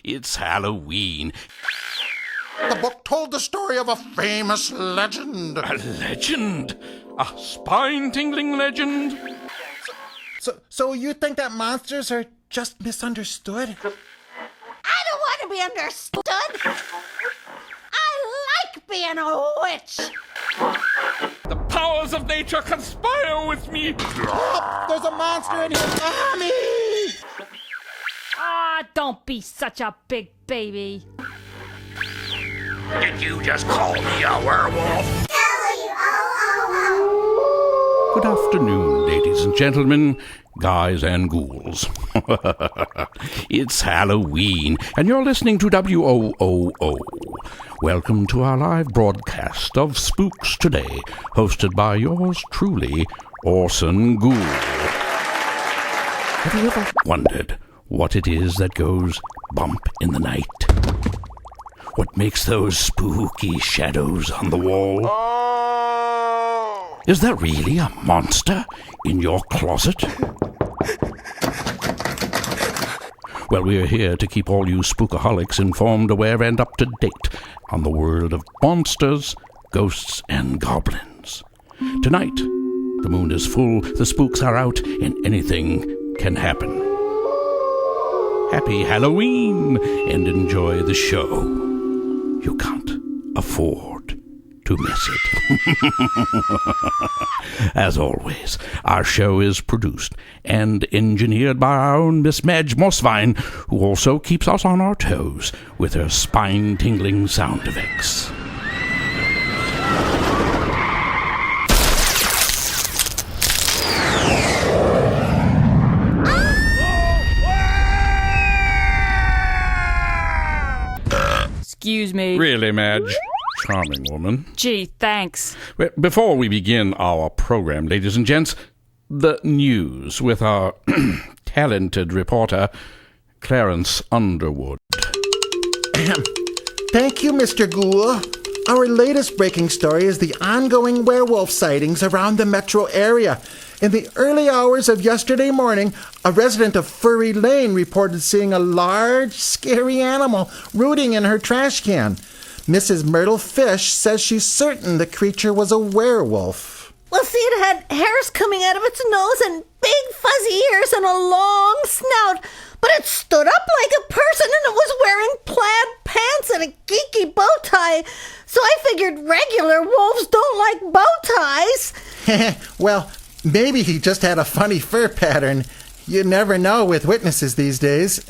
It's Halloween. The book told the story of a famous legend. A legend? A spine-tingling legend? So you think that monsters are just misunderstood? I don't want to be understood. I like being a witch. The powers of nature conspire with me. Oh, there's a monster in here. Mommy! Ah, don't be such a big baby. Did you just call me a werewolf? Good afternoon, ladies and gentlemen, guys and ghouls. It's Halloween, and you're listening to WOOO. Welcome to our live broadcast of Spooks Today, hosted by yours truly, Orson Ghoul. Have you ever wondered what it is that goes bump in the night? What makes those spooky shadows on the wall? Is there really a monster in your closet? Well, we're here to keep all you spookaholics informed, aware, and up to date on the world of monsters, ghosts, and goblins. Tonight, the moon is full, the spooks are out, and anything can happen. Happy Halloween, and enjoy the show. You can't afford to miss it. As always, our show is produced and engineered by our own Miss Madge Mossvine, who also keeps us on our toes with her spine-tingling sound effects. Excuse me. Really, Madge? Charming woman. Gee, thanks. Before we begin our program, ladies and gents, the news with our talented reporter, Clarence Underwood. Thank you, Mr. Ghoul. Our latest breaking story is the ongoing werewolf sightings around the metro area. In the early hours of yesterday morning, a resident of Furry Lane reported seeing a large, scary animal rooting in her trash can. Mrs. Myrtle Fish says she's certain the creature was a werewolf. Well, see, it had hairs coming out of its nose and big fuzzy ears and a long snout. But it stood up like a person and it was wearing plaid pants and a geeky bow tie. So I figured regular wolves don't like bow ties. Well, maybe he just had a funny fur pattern. You never know with witnesses these days.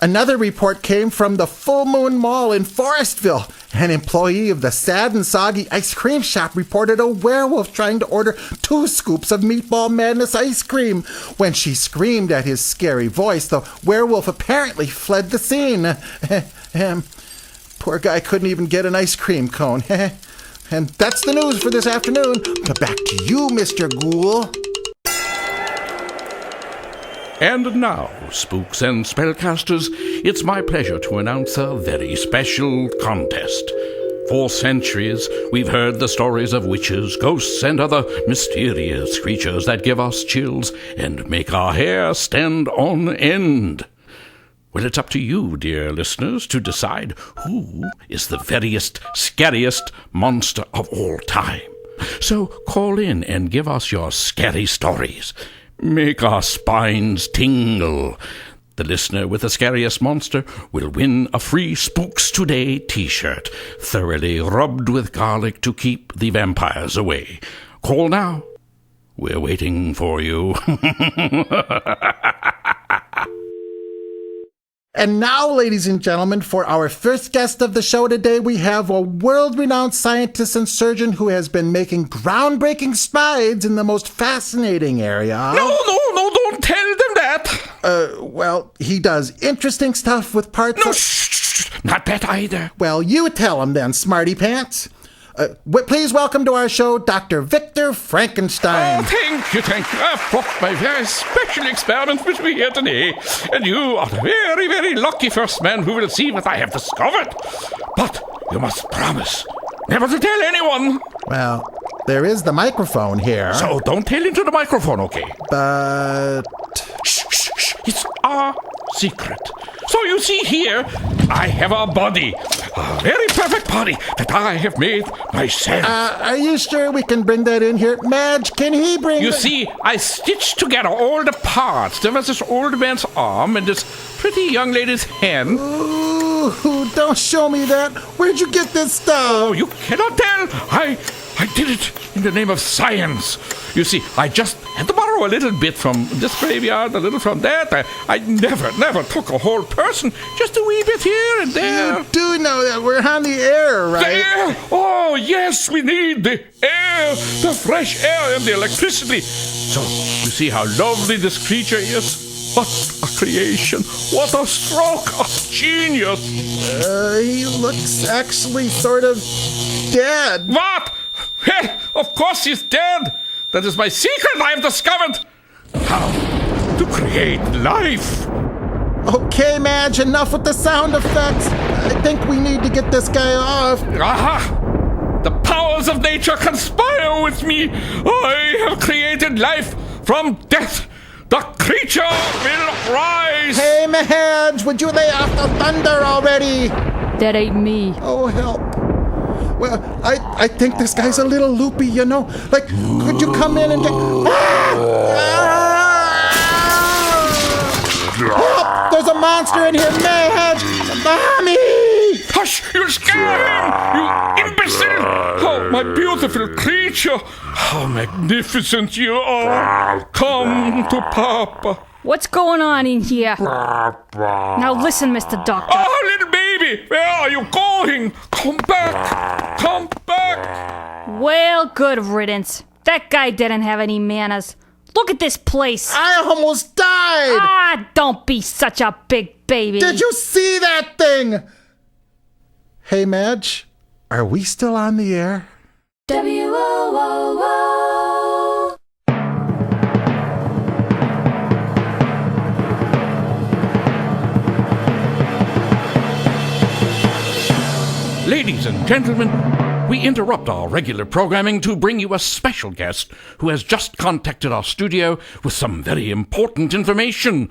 Another report came from the Full Moon Mall in Forestville. An employee of the Sad and Soggy ice cream shop reported a werewolf trying to order 2 scoops of Meatball Madness ice cream. When she screamed at his scary voice, the werewolf apparently fled the scene. Poor guy couldn't even get an ice cream cone. And that's the news for this afternoon. Back to you, Mr. Ghoul. And now, spooks and spellcasters, it's my pleasure to announce a very special contest. For centuries, we've heard the stories of witches, ghosts, and other mysterious creatures that give us chills and make our hair stand on end. Well, it's up to you, dear listeners, to decide who is the veriest, scariest monster of all time. So call in and give us your scary stories. Make our spines tingle. The listener with the scariest monster will win a free Spooks Today t-shirt, thoroughly rubbed with garlic to keep the vampires away. Call now. We're waiting for you. And now, ladies and gentlemen, for our first guest of the show today, we have a world-renowned scientist and surgeon who has been making groundbreaking strides in the most fascinating area. No, don't tell them that. Well, he does interesting stuff with parts No, of... shh, not that either. Well, you tell him then, smarty pants. Please welcome to our show, Dr. Victor Frankenstein. Oh, thank you. I've brought my very special experiment with me here today, and you are the very, very lucky first man who will see what I have discovered. But you must promise never to tell anyone. Well, there is the microphone here. So don't tell into the microphone, okay? But... Shh. It's our secret. So you see here, I have a body, a very perfect body that I have made myself. Are you sure we can bring that in here? Madge, can he bring You see, I stitched together all the parts. There was this old man's arm and this pretty young lady's hand. Ooh, don't show me that. Where'd you get this stuff? Oh, you cannot tell. I did it in the name of science. You see, I just had to borrow a little bit from this graveyard, a little from that. I never took a whole person, just a wee bit here and there. You do know that we're on the air, right? The air! Oh, yes, we need the air, the fresh air and the electricity. So, you see how lovely this creature is? What a creation! What a stroke of genius! He looks actually sort of dead. What? Well, of course he's dead. That is my secret I have discovered. How to create life. Okay, Madge, enough with the sound effects. I think we need to get this guy off. Aha! The powers of nature conspire with me. I have created life from death. The creature will rise. Hey, Madge, would you lay off the thunder already? That ain't me. Oh, help. Well, I think this guy's a little loopy, you know? Like, could you come in and take... Help! There's a monster in here, Madge! Mommy! Hush! You'll scare him! You imbecile! Oh, my beautiful creature! How magnificent you are! Come to Papa. What's going on in here? Now listen, Mr. Doctor. Oh, little baby! Where are you going? Come back! Come back! Well, good riddance. That guy didn't have any manners. Look at this place. I almost died! Ah, don't be such a big baby. Did you see that thing? Hey, Madge, are we still on the air? WOOO. Ladies and gentlemen, we interrupt our regular programming to bring you a special guest who has just contacted our studio with some very important information.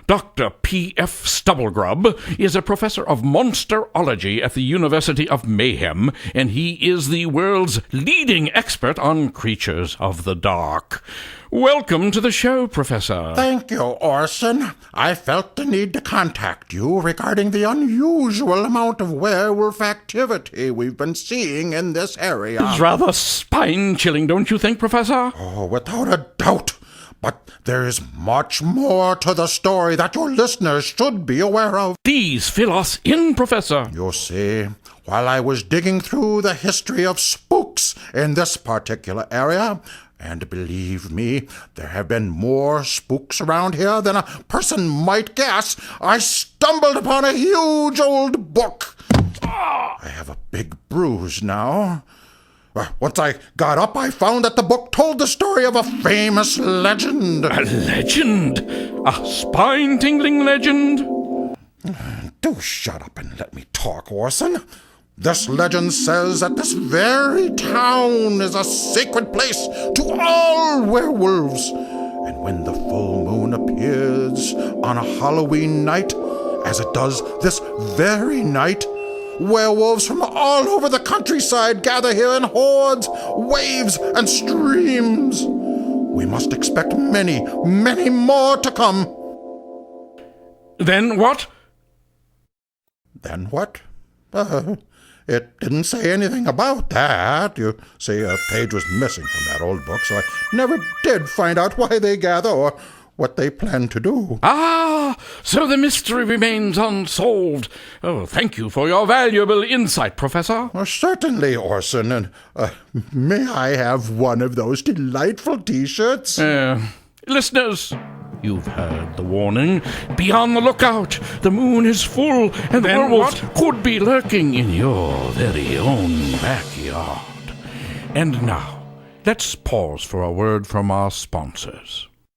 Dr. P.F. Stubblegrub is a professor of monsterology at the University of Mayhem, and he is the world's leading expert on creatures of the dark. Welcome to the show, Professor. Thank you, Orson. I felt the need to contact you regarding the unusual amount of werewolf activity we've been seeing in this area. It's rather spine-chilling, don't you think, Professor? Oh, without a doubt. But there is much more to the story that your listeners should be aware of. Please fill us in, Professor. You see, while I was digging through the history of spooks in this particular area, and believe me, there have been more spooks around here than a person might guess, I stumbled upon a huge old book. I have a big bruise now. Once I got up, I found that the book told the story of a famous legend. A legend? A spine-tingling legend? Do shut up and let me talk, Orson. This legend says that this very town is a sacred place to all werewolves. And when the full moon appears on a Halloween night, as it does this very night, werewolves from all over the countryside gather here in hordes, waves, and streams. We must expect many, many more to come. Then what? Then what? It didn't say anything about that. You see, a page was missing from that old book, so I never did find out why they gather or what they plan to do. Ah, so the mystery remains unsolved. Oh, thank you for your valuable insight, Professor. Certainly, Orson, and may I have one of those delightful T-shirts? Listeners, you've heard the warning. Be on the lookout. The moon is full, and the werewolves could be lurking in your very own backyard. And now, let's pause for a word from our sponsors.